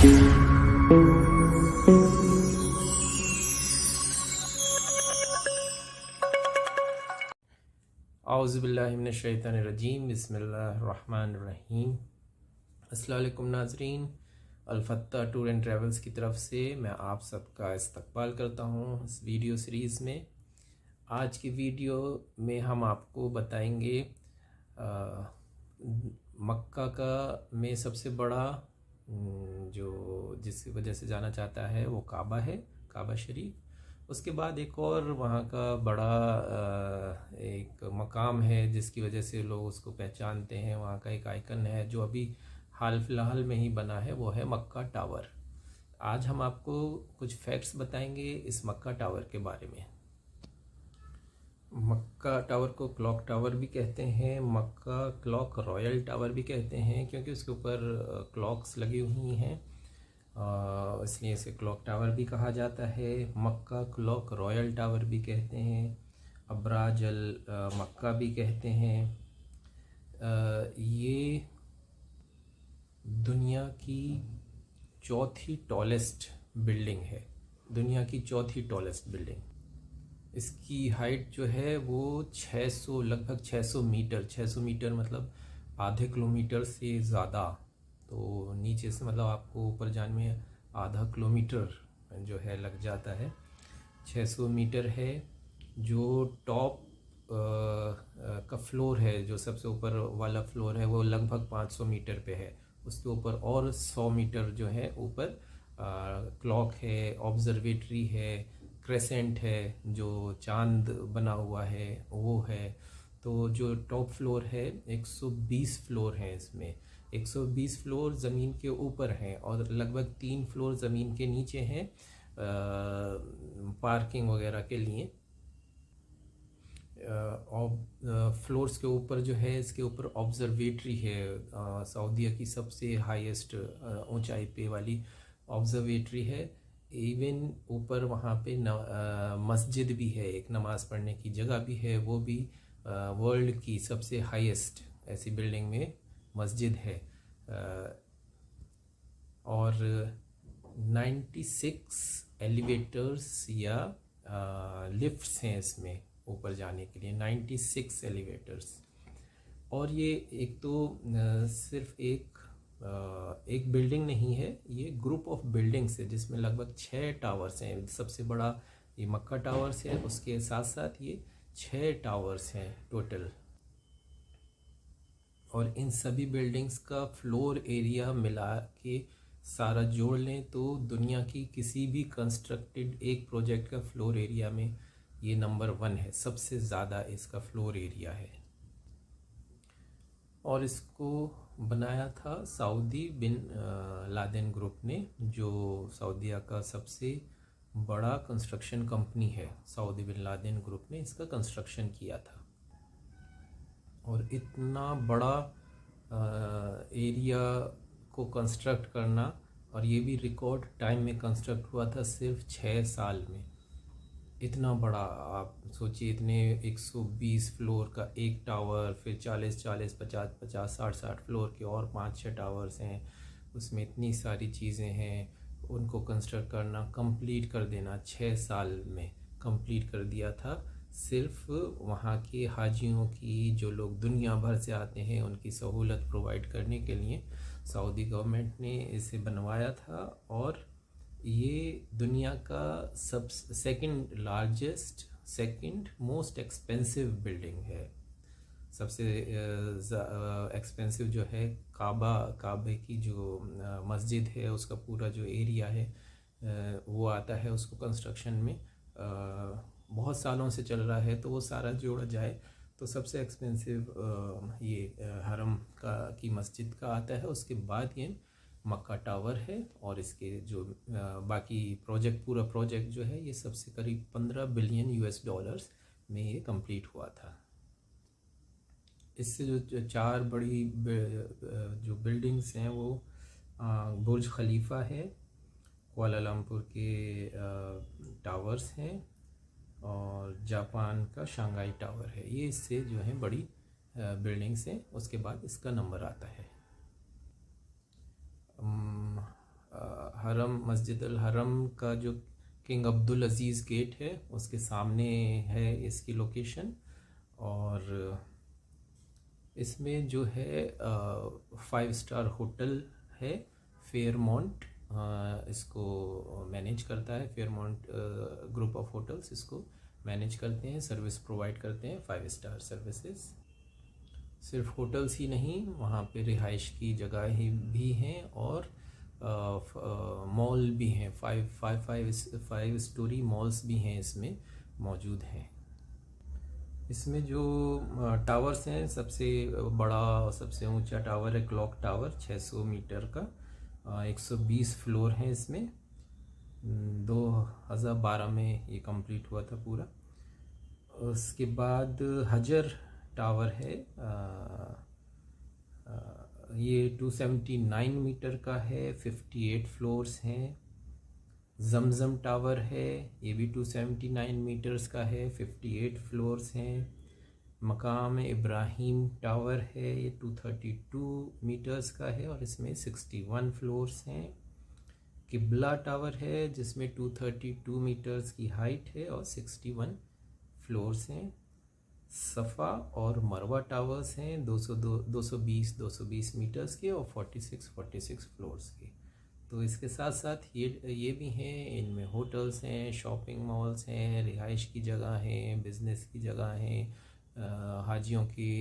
औज़ुबिल्लाहि मिनश्शैतानिर्रजीम बिस्मिल्लाहिर्रहमानिर्रहीम। अस्सलाम वालेकुम नाज़रीन, अल-फत्ता टूर एंड ट्रैवल्स की तरफ से मैं आप सबका इस्तकबाल करता हूँ इस वीडियो सीरीज़ में। आज की वीडियो में हम आपको बताएंगे मक्का का में सबसे बड़ा जो जिस वजह से जाना चाहता है वो काबा है, काबा शरीफ। उसके बाद एक और वहाँ का बड़ा एक मकाम है जिसकी वजह से लोग उसको पहचानते हैं। वहाँ का एक आइकन है जो अभी हाल फिलहाल में ही बना है, वो है मक्का टावर। आज हम आपको कुछ फैक्ट्स बताएंगे इस मक्का टावर के बारे में। मक्का टावर को क्लॉक टावर भी कहते हैं, मक्का क्लॉक रॉयल टावर भी कहते हैं, क्योंकि उसके ऊपर क्लॉक्स लगी हुई हैं, इसलिए इसे क्लॉक टावर भी कहा जाता है। मक्का क्लॉक रॉयल टावर भी कहते हैं, अब्राज अल मक्का भी कहते हैं। ये दुनिया की चौथी टॉलेस्ट बिल्डिंग है, दुनिया की चौथी टॉलेस्ट बिल्डिंग। इसकी हाइट जो है वो 600 लगभग 600 मीटर, 600 मीटर मतलब आधे किलोमीटर से ज़्यादा। तो नीचे से मतलब आपको ऊपर जाने में आधा किलोमीटर जो है लग जाता है। 600 मीटर है। जो टॉप का फ्लोर है, जो सबसे ऊपर वाला फ्लोर है, वो लगभग 500 मीटर पे है। उसके ऊपर और 100 मीटर जो है ऊपर क्लॉक है, ऑब्जर्वेटरी है, क्रेसेंट है, जो चांद बना हुआ है वो है। तो जो टॉप फ्लोर है 120 फ्लोर हैं इसमें। 120 फ्लोर ज़मीन के ऊपर हैं और लगभग 3 फ्लोर ज़मीन के नीचे हैं पार्किंग वगैरह के लिए। और फ्लोर्स के ऊपर जो है इसके ऊपर ऑब्जर्वेटरी है, सऊदीया की सबसे हाईएस्ट ऊंचाई पे वाली ऑब्जर्वेटरी है। इवन ऊपर वहाँ पे मस्जिद भी है, एक नमाज़ पढ़ने की जगह भी है, वो भी वर्ल्ड की सबसे हाईएस्ट ऐसी बिल्डिंग में मस्जिद है। और 96 एलिवेटर्स या लिफ्ट्स हैं इसमें ऊपर जाने के लिए, 96 एलिवेटर्स। और ये एक तो सिर्फ एक बिल्डिंग नहीं है, ये ग्रुप ऑफ बिल्डिंग्स है जिसमें लगभग 6 टावर्स हैं। सबसे बड़ा ये मक्का टावर्स है, उसके साथ साथ ये 6 टावर्स हैं टोटल। और इन सभी बिल्डिंग्स का फ्लोर एरिया मिला के सारा जोड़ लें तो दुनिया की किसी भी कंस्ट्रक्टेड एक प्रोजेक्ट का फ्लोर एरिया में ये नंबर 1 है, सबसे ज़्यादा इसका फ्लोर एरिया है। और इसको बनाया था सऊदी बिन लादेन ग्रुप ने, जो सऊदीया का सबसे बड़ा कंस्ट्रक्शन कंपनी है। सऊदी बिन लादेन ग्रुप ने इसका कंस्ट्रक्शन किया था। और इतना बड़ा एरिया को कंस्ट्रक्ट करना, और ये भी रिकॉर्ड टाइम में कंस्ट्रक्ट हुआ था, सिर्फ 6 साल में। इतना बड़ा आप सोचिए, इतने 120 फ्लोर का एक टावर, फिर 40-40, 50-50, 60-60 फ्लोर के और 5-6 टावर्स हैं, उसमें इतनी सारी चीज़ें हैं, उनको कंस्ट्रक्ट करना, कंप्लीट कर देना 6 साल में कंप्लीट कर दिया था। सिर्फ वहाँ के हाजियों की, जो लोग दुनिया भर से आते हैं, उनकी सहूलत प्रोवाइड करने के लिए सऊदी गवर्नमेंट ने इसे बनवाया था। और ये दुनिया का second largest, second most expensive building है। सबसे एक्सपेंसिव जो है काबे की जो मस्जिद है, उसका पूरा जो एरिया है वो आता है उसको कंस्ट्रक्शन में। बहुत सालों से चल रहा है, तो वो सारा जोड़ा जाए तो सबसे एक्सपेंसिव ये हरम की मस्जिद का आता है। उसके बाद ये मक्का टावर है। और इसके जो बाकी प्रोजेक्ट, पूरा प्रोजेक्ट जो है, ये सबसे करीब 15 बिलियन US डॉलर्स में ये कंप्लीट हुआ था। इससे जो 4 बड़ी जो बिल्डिंग्स हैं वो बुर्ज खलीफा है, कुआलालंपुर के टावर्स हैं, और जापान का शंघाई टावर है। ये इससे जो है बड़ी बिल्डिंग्स हैं। उसके बाद इसका नंबर आता है। हरम, मस्जिद अल हरम का जो किंग अब्दुल अज़ीज़ गेट है उसके सामने है इसकी लोकेशन। और इसमें जो है 5 स्टार होटल है, फेयरमोंट इसको मैनेज करता है। फेयरमोंट ग्रुप ऑफ होटल्स इसको मैनेज करते हैं, सर्विस प्रोवाइड करते हैं, 5 स्टार सर्विसेज। सिर्फ होटल्स ही नहीं, वहाँ पे रिहाइश की जगह भी हैं और मॉल भी हैं। फाइव स्टोरी मॉल्स भी हैं इसमें मौजूद हैं। इसमें जो टावर्स हैं, सबसे बड़ा और सबसे ऊंचा टावर है क्लॉक टावर 600 मीटर का, 120 फ्लोर हैं इसमें। 2012 में ये कंप्लीट हुआ था पूरा। उसके बाद हजर टावर है, ये 279 मीटर का है, 58 फ्लोर्स हैं। जमजम टावर है, ये भी 279 मीटर्स का है, 58 फ्लोर्स हैं। मकाम इब्राहिम टावर है, ये 232 मीटर्स का है और इसमें 61 फ्लोर्स हैं। किबला टावर है जिसमें 232 मीटर्स की हाइट है और 61 फ्लोर्स हैं। सफ़ा और मरवा टावर्स हैं 220 मीटर्स के और 46 फ्लोर्स के। तो इसके साथ साथ ये भी हैं, इनमें होटल्स हैं, शॉपिंग मॉल्स हैं, रिहाइश की जगह हैं, बिज़नेस की जगह हैं, हाजियों की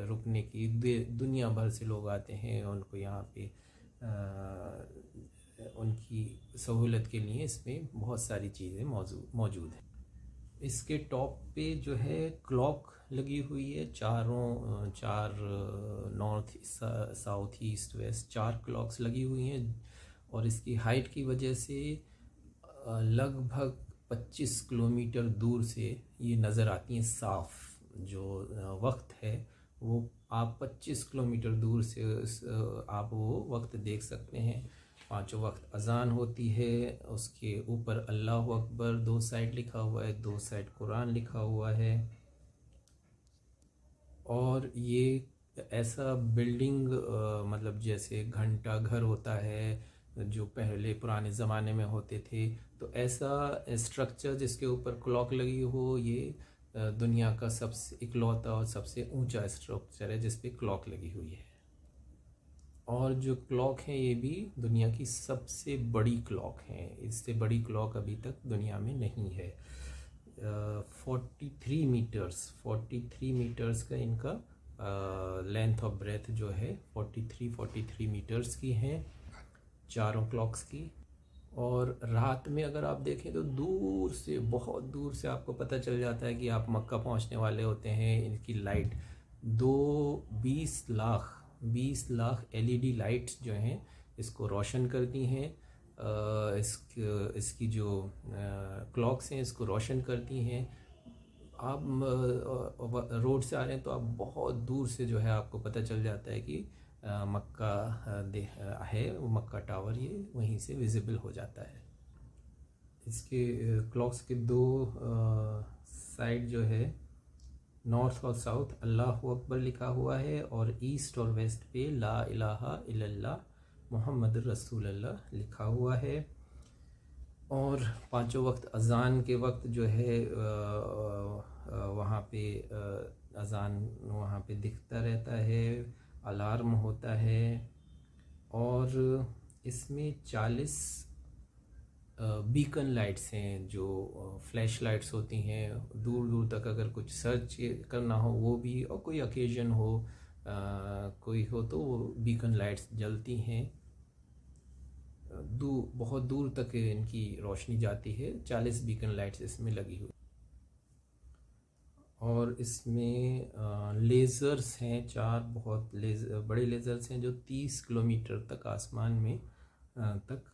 रुकने की। दुनिया भर से लोग आते हैं, उनको यहाँ पे उनकी सहूलत के लिए इसमें बहुत सारी चीज़ें मौजूद हैं। इसके टॉप पे जो है क्लॉक लगी हुई है, चार north south east west 4 clocks लगी हुई हैं। और इसकी हाइट की वजह से लगभग 25 किलोमीटर दूर से ये नज़र आती हैं साफ़। जो वक्त है वो आप 25 किलोमीटर दूर से आप वो वक्त देख सकते हैं। 5 वक्त अजान होती है, उसके ऊपर अल्लाह अकबर 2 साइड लिखा हुआ है, 2 साइड कुरान लिखा हुआ है। और ये ऐसा बिल्डिंग मतलब जैसे घंटा घर होता है जो पहले पुराने ज़माने में होते थे, तो ऐसा स्ट्रक्चर जिसके ऊपर क्लॉक लगी हो, ये दुनिया का सबसे इकलौता और सबसे ऊंचा स्ट्रक्चर है जिस पे क्लॉक लगी हुई है। और जो क्लॉक है ये भी दुनिया की सबसे बड़ी क्लॉक है, इससे बड़ी क्लॉक अभी तक दुनिया में नहीं है। 43 मीटर्स का इनका लेंथ और ब्रेथ जो है 43 मीटर्स की हैं चारों क्लॉक्स की। और रात में अगर आप देखें तो दूर से, बहुत दूर से आपको पता चल जाता है कि आप मक्का पहुंचने वाले होते हैं। इनकी लाइट 20 लाख एलईडी लाइट्स जो हैं इसको रोशन करती हैं। इसकी जो क्लॉक्स हैं इसको रोशन करती हैं। आप रोड से आ रहे हैं तो आप बहुत दूर से जो है आपको पता चल जाता है कि मक्का है, वो मक्का टावर ये वहीं से विजिबल हो जाता है। इसके क्लॉक्स के 2 साइड जो है, नॉर्थ और साउथ अल्लाह अकबर लिखा हुआ है और ईस्ट और वेस्ट पे ला इलाहा इल्लल्लाह मोहम्मद रसूलुल्लाह लिखा हुआ है। और 5 वक्त अज़ान के वक्त जो है वहाँ पे अज़ान वहाँ पे दिखता रहता है, अलार्म होता है। और इसमें 40 बीकन लाइट्स हैं जो फ्लैश लाइट्स होती हैं। दूर दूर तक अगर कुछ सर्च करना हो वो भी, और कोई ओकेजन हो कोई हो तो वो बीकन लाइट्स जलती हैं। बहुत दूर तक इनकी रोशनी जाती है। 40 बीकन लाइट्स इसमें लगी हुई। और इसमें लेज़र्स हैं 4 बहुत बड़े लेज़र्स हैं जो 30 किलोमीटर तक आसमान में तक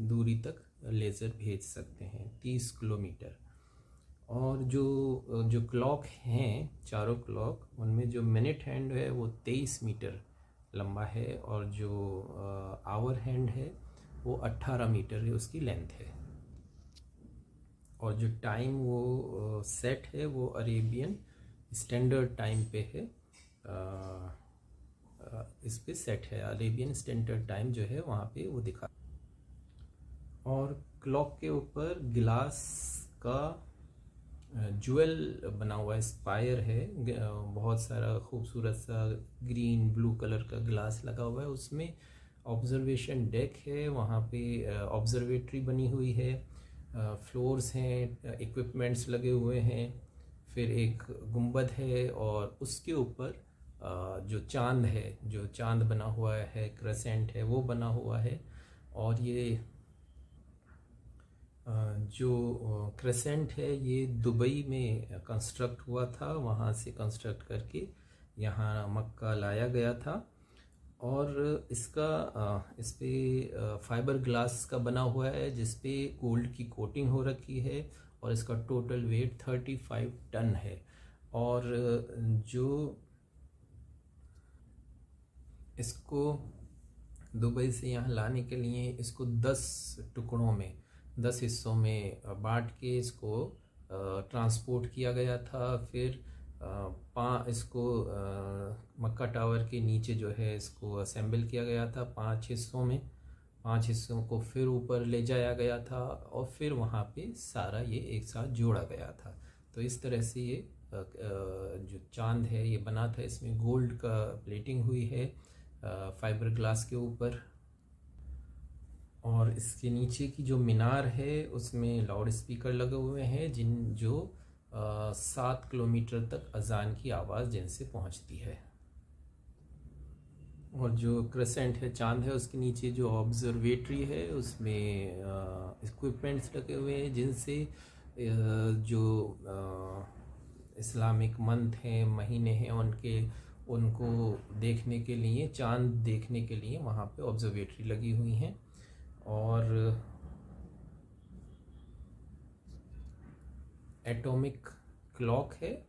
दूरी तक लेज़र भेज सकते हैं, 30 किलोमीटर। और जो क्लॉक हैं, चारों क्लॉक, उनमें जो मिनट हैंड है वो 23 मीटर लंबा है और जो आवर हैंड है वो 18 मीटर है, उसकी लेंथ है। और जो टाइम वो सेट है वो अरेबियन स्टैंडर्ड टाइम पे है। इस पे सेट है अरेबियन स्टैंडर्ड टाइम जो है वहाँ पे वो दिखा। और क्लॉक के ऊपर गिलास का ज्वेल बना हुआ स्पायर है। बहुत सारा खूबसूरत सा ग्रीन ब्लू कलर का ग्लास लगा हुआ है। उसमें ऑब्जर्वेशन डेक है, वहाँ पे ऑब्जर्वेटरी बनी हुई है, फ्लोर्स हैं, इक्विपमेंट्स लगे हुए हैं, फिर एक गुंबद है और उसके ऊपर जो चांद है, जो चांद बना हुआ है, क्रेसेंट है, वो बना हुआ है। और ये जो क्रेसेंट है ये दुबई में कंस्ट्रक्ट हुआ था, वहाँ से कंस्ट्रक्ट करके यहाँ मक्का लाया गया था। और इसका इस पे फाइबर ग्लास का बना हुआ है जिस पे गोल्ड की कोटिंग हो रखी है, और इसका टोटल वेट 35 टन है। और जो इसको दुबई से यहाँ लाने के लिए इसको 10 टुकड़ों में, 10 हिस्सों में बांट के इसको ट्रांसपोर्ट किया गया था। फिर इसको मक्का टावर के नीचे जो है इसको असेंबल किया गया था 5 हिस्सों में। 5 हिस्सों को फिर ऊपर ले जाया गया था और फिर वहाँ पे सारा ये एक साथ जोड़ा गया था। तो इस तरह से ये जो चांद है ये बना था। इसमें गोल्ड का प्लेटिंग हुई है फाइबर ग्लास के ऊपर। और इसके नीचे की जो मीनार है उसमें लाउड स्पीकर लगे हुए हैं जो 7 किलोमीटर तक अजान की आवाज़ जिनसे पहुंचती है। और जो क्रेसेंट है, चांद है, उसके नीचे जो ऑब्जर्वेटरी है उसमें इक्विपमेंट्स लगे हुए हैं जिनसे जो इस्लामिक मंथ हैं, महीने हैं, उनको देखने के लिए, चांद देखने के लिए वहाँ पे ऑब्जर्वेटरी लगी हुई हैं। और एटॉमिक क्लॉक है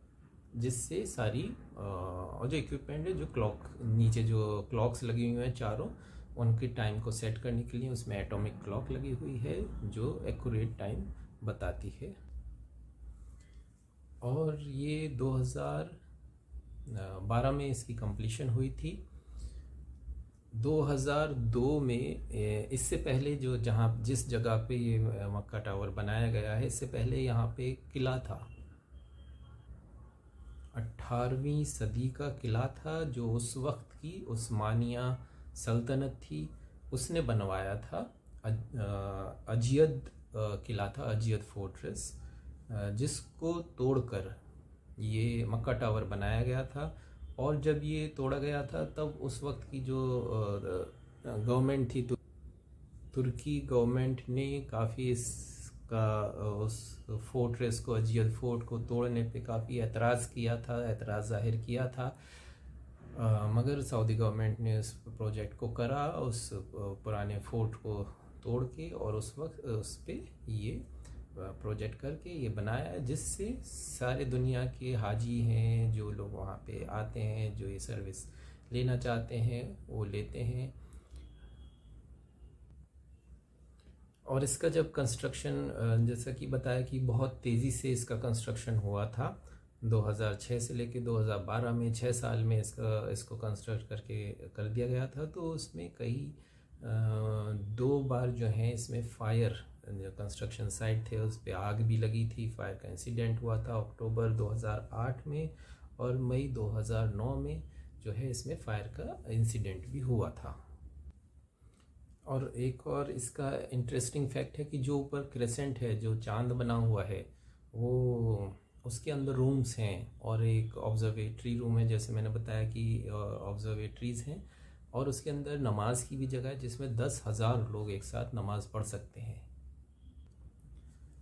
जिससे सारी और जो इक्विपमेंट है, जो क्लॉक नीचे जो क्लॉक्स लगी हुई हैं चारों, उनके टाइम को सेट करने के लिए उसमें एटॉमिक क्लॉक लगी हुई है जो एक्यूरेट टाइम बताती है। और ये 2012 में इसकी कंप्लीशन हुई थी। 2002 में इससे पहले जिस जगह पे ये मक्का टावर बनाया गया है, इससे पहले यहाँ पे एक किला था। 18वीं सदी का किला था जो उस वक्त की उस्मानिया सल्तनत थी, उसने बनवाया था। अजियद किला था, अजियद फोर्ट्रेस, जिसको तोड़कर ये मक्का टावर बनाया गया था। और जब ये तोड़ा गया था तब उस वक्त की जो गवर्नमेंट थी, तुर्की गवर्नमेंट ने काफ़ी इसका उस फोर्ट्रेस को, अजियद फोर्ट को तोड़ने पे काफ़ी एतराज़ किया था, एतराज़ जाहिर किया था। मगर सऊदी गवर्नमेंट ने उस प्रोजेक्ट को करा, उस पुराने फोर्ट को तोड़ के, और उस वक्त उस पर ये प्रोजेक्ट करके ये बनाया है, जिससे सारे दुनिया के हाजी हैं, जो लोग वहाँ पे आते हैं, जो ये सर्विस लेना चाहते हैं वो लेते हैं। और इसका जब कंस्ट्रक्शन, जैसा कि बताया कि बहुत तेज़ी से इसका कंस्ट्रक्शन हुआ था, 2006 से लेके 2012 में 6 साल में इसको कंस्ट्रक्ट करके कर दिया गया था। तो उसमें कई 2 बार जो है इसमें फायर, जो कंस्ट्रक्शन साइट थे उस पर आग भी लगी थी, फायर का इंसिडेंट हुआ था अक्टूबर 2008 में, और मई 2009 में जो है इसमें फायर का इंसिडेंट भी हुआ था। और एक और इसका इंटरेस्टिंग फैक्ट है कि जो ऊपर क्रेसेंट है, जो चांद बना हुआ है, वो उसके अंदर रूम्स हैं, और एक ऑब्जर्वेटरी रूम है, जैसे मैंने बताया कि ऑब्जर्वेटरीज़ हैं, और उसके अंदर नमाज की भी जगह है जिसमें 10,000 लोग एक साथ नमाज पढ़ सकते हैं।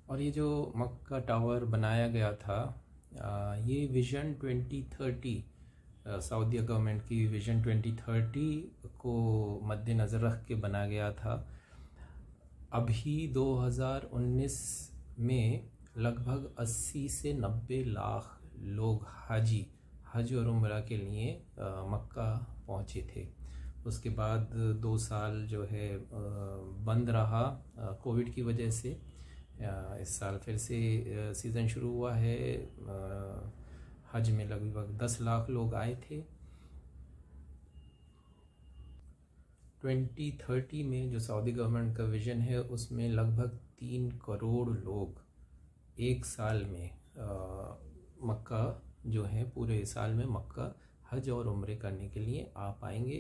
और ये जो मक्का टावर बनाया गया था, ये विज़न 2030, सऊदी गवर्नमेंट की विज़न 2030 को मद्देनज़र रख के बना गया था। अभी 2019 में लगभग 80 से 90 लाख लोग हज और उम्रा के लिए मक्का पहुँचे थे। उसके बाद 2 साल जो है बंद रहा कोविड की वजह से। इस साल फिर से सीज़न शुरू हुआ है। हज में लगभग 10 लाख लोग आए थे। 2030 में जो सऊदी गवर्नमेंट का विज़न है उसमें लगभग 3 करोड़ लोग एक साल में मक्का जो है पूरे साल में मक्का हज और उम्रे करने के लिए आ पाएंगे।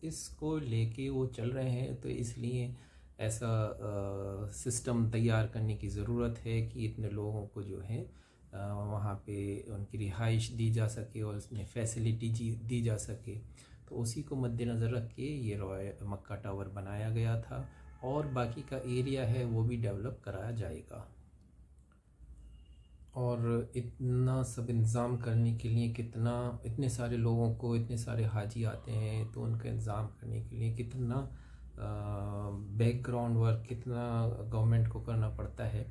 इसको लेके वो चल रहे हैं, तो इसलिए ऐसा सिस्टम तैयार करने की ज़रूरत है कि इतने लोगों को जो है वहाँ पे उनकी रिहाइश दी जा सके और उसमें फैसिलिटी दी जा सके। तो उसी को मद्देनज़र रख के ये मक्का टावर बनाया गया था और बाकी का एरिया है वो भी डेवलप कराया जाएगा। और इतना सब इंतज़ाम करने के लिए इतने सारे लोगों को, इतने सारे हाजी आते हैं, तो उनका इंतज़ाम करने के लिए कितना बैकग्राउंड वर्क, कितना गवर्नमेंट को करना पड़ता है।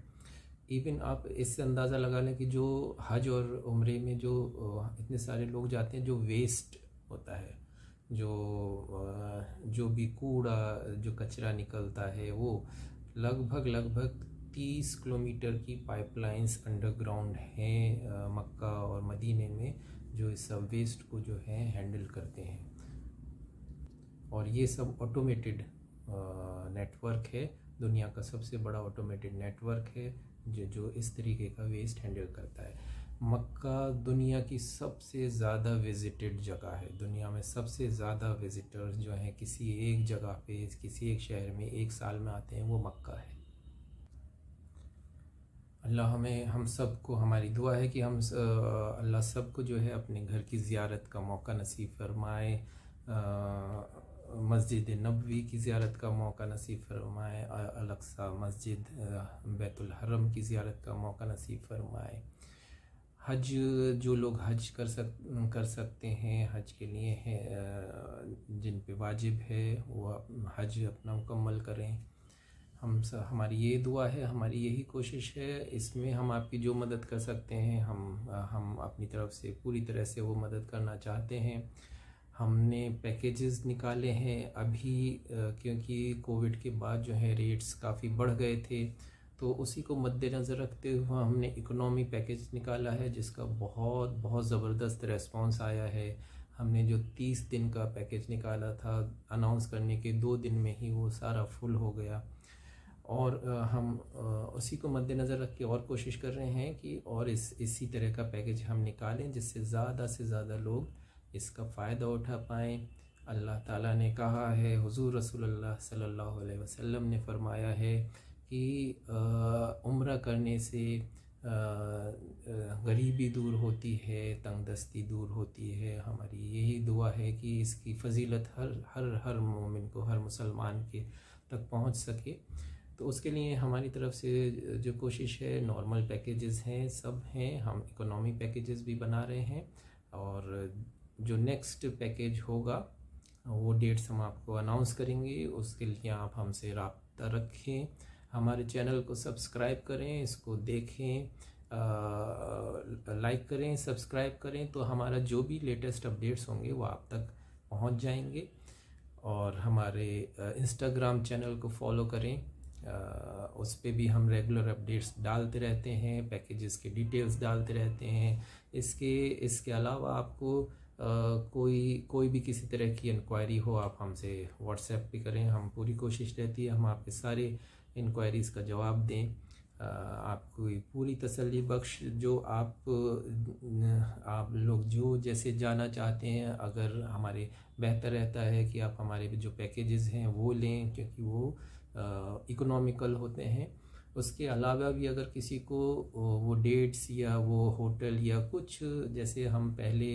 इवन आप इससे अंदाज़ा लगा लें कि जो हज और उम्रे में जो इतने सारे लोग जाते हैं, जो वेस्ट होता है, जो भी कूड़ा, जो कचरा निकलता है, वो लगभग 30 किलोमीटर की पाइपलाइंस अंडरग्राउंड हैं मक्का और मदीने में, जो इस सब वेस्ट को जो है हैंडल करते हैं। और ये सब ऑटोमेटेड नेटवर्क है, दुनिया का सबसे बड़ा ऑटोमेटेड नेटवर्क है जो इस तरीके का वेस्ट हैंडल करता है। मक्का दुनिया की सबसे ज़्यादा विजिटेड जगह है। दुनिया में सबसे ज़्यादा विजिटर्स जो हैं किसी एक जगह पे, किसी एक शहर में एक साल में आते हैं, वो मक्का है। अल्लाह हम सबको, हमारी दुआ है कि अल्लाह सबको जो है अपने घर की ज़ियारत का मौका नसीब फरमाए, मस्जिद नबवी की ज़ियारत का मौका नसीब फरमाए, अल-अक़सा मस्जिद, बैतुल हरम की ज़ियारत का मौका नसीब फरमाए। हज, जो लोग हज कर सकते हैं, हज के लिए है जिन पे वाजिब है वो हज अपना मुकम्मल करें। हमारी ये दुआ है, हमारी यही कोशिश है। इसमें हम आपकी जो मदद कर सकते हैं हम अपनी तरफ से पूरी तरह से वो मदद करना चाहते हैं। हमने पैकेजेस निकाले हैं अभी, क्योंकि कोविड के बाद जो है रेट्स काफ़ी बढ़ गए थे, तो उसी को मद्देनज़र रखते हुए हमने इकोनॉमी पैकेज निकाला है, जिसका बहुत ज़बरदस्त रेस्पॉन्स आया है। हमने जो 30 दिन का पैकेज निकाला था, अनाउंस करने के 2 दिन में ही वो सारा फुल हो गया। और हम उसी को मद्देनज़र रख के और कोशिश कर रहे हैं कि और इसी तरह का पैकेज हम निकालें, जिससे ज़्यादा से ज़्यादा लोग इसका फ़ायदा उठा पाएँ। अल्लाह ताला ने कहा है, हुज़ूर रसूलुल्लाह सल्लल्लाहु अलैहि वसल्लम ने फरमाया है कि उम्रा करने से गरीबी दूर होती है, तंगदस्ती दूर होती है। हमारी यही दुआ है कि इसकी फ़जीलत हर मोमिन को, हर मुसलमान के तक पहुंच सके। तो उसके लिए हमारी तरफ से जो कोशिश है, नॉर्मल पैकेजेस हैं, सब हैं, हम इकोनॉमी पैकेजेस भी बना रहे हैं। और जो नेक्स्ट पैकेज होगा वो डेट्स हम आपको अनाउंस करेंगे। उसके लिए आप हमसे राब्ता रखें, हमारे चैनल को सब्सक्राइब करें, इसको देखें, लाइक करें, सब्सक्राइब करें, तो हमारा जो भी लेटेस्ट अपडेट्स होंगे वो आप तक पहुंच जाएंगे। और हमारे इंस्टाग्राम चैनल को फॉलो करें, उस पर भी हम रेगुलर अपडेट्स डालते रहते हैं, पैकेजेस के डिटेल्स डालते रहते हैं। इसके अलावा आपको कोई भी किसी तरह की इंक्वायरी हो, आप हमसे व्हाट्सएप पे करें, हम पूरी कोशिश रहती है हम आपके सारे इंक्वायरीज़ का जवाब दें। आपको पूरी तसल्ली बख्श जो आप लोग जो जैसे जाना चाहते हैं, अगर हमारे बेहतर रहता है कि आप हमारे जो पैकेजेस हैं वो लें, क्योंकि वो इकोनॉमिकल होते हैं। उसके अलावा भी अगर किसी को वो डेट्स या वो होटल या कुछ, जैसे हम पहले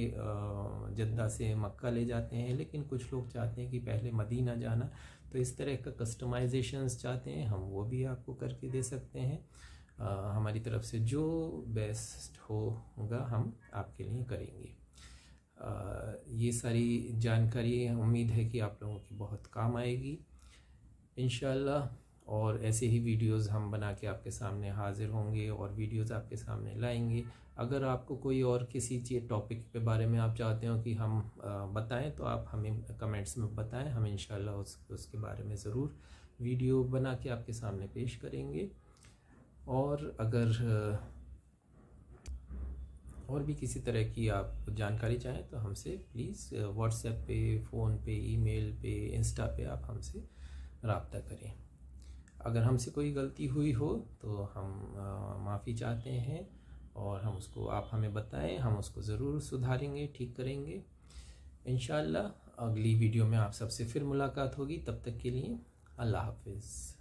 जद्दा से मक्का ले जाते हैं, लेकिन कुछ लोग चाहते हैं कि पहले मदीना जाना, तो इस तरह का कस्टमाइजेशंस चाहते हैं, हम वो भी आपको करके दे सकते हैं। हमारी तरफ से जो बेस्ट होगा हम आपके लिए करेंगे। ये सारी जानकारी उम्मीद है कि आप लोगों की बहुत काम आएगी इंशाल्लाह। और ऐसे ही वीडियोस हम बना के आपके सामने हाज़िर होंगे और वीडियोस आपके सामने लाएंगे। अगर आपको कोई और किसी चीज़ टॉपिक के बारे में आप चाहते हो कि हम बताएं, तो आप हमें कमेंट्स में बताएं, हम इंशाल्लाह उसके बारे में ज़रूर वीडियो बना के आपके सामने पेश करेंगे। और और भी किसी तरह की आप जानकारी चाहें तो हमसे प्लीज़ व्हाट्सएप पे, फ़ोन पे, ईमेल पे, इंस्टा पे आप हमसे रब्ता करें। अगर हमसे कोई गलती हुई हो तो हम माफ़ी चाहते हैं, और हम उसको आप हमें बताएं, हम उसको ज़रूर सुधारेंगे, ठीक करेंगे इंशाअल्लाह। अगली वीडियो में आप सबसे फिर मुलाकात होगी, तब तक के लिए अल्लाह हाफिज़।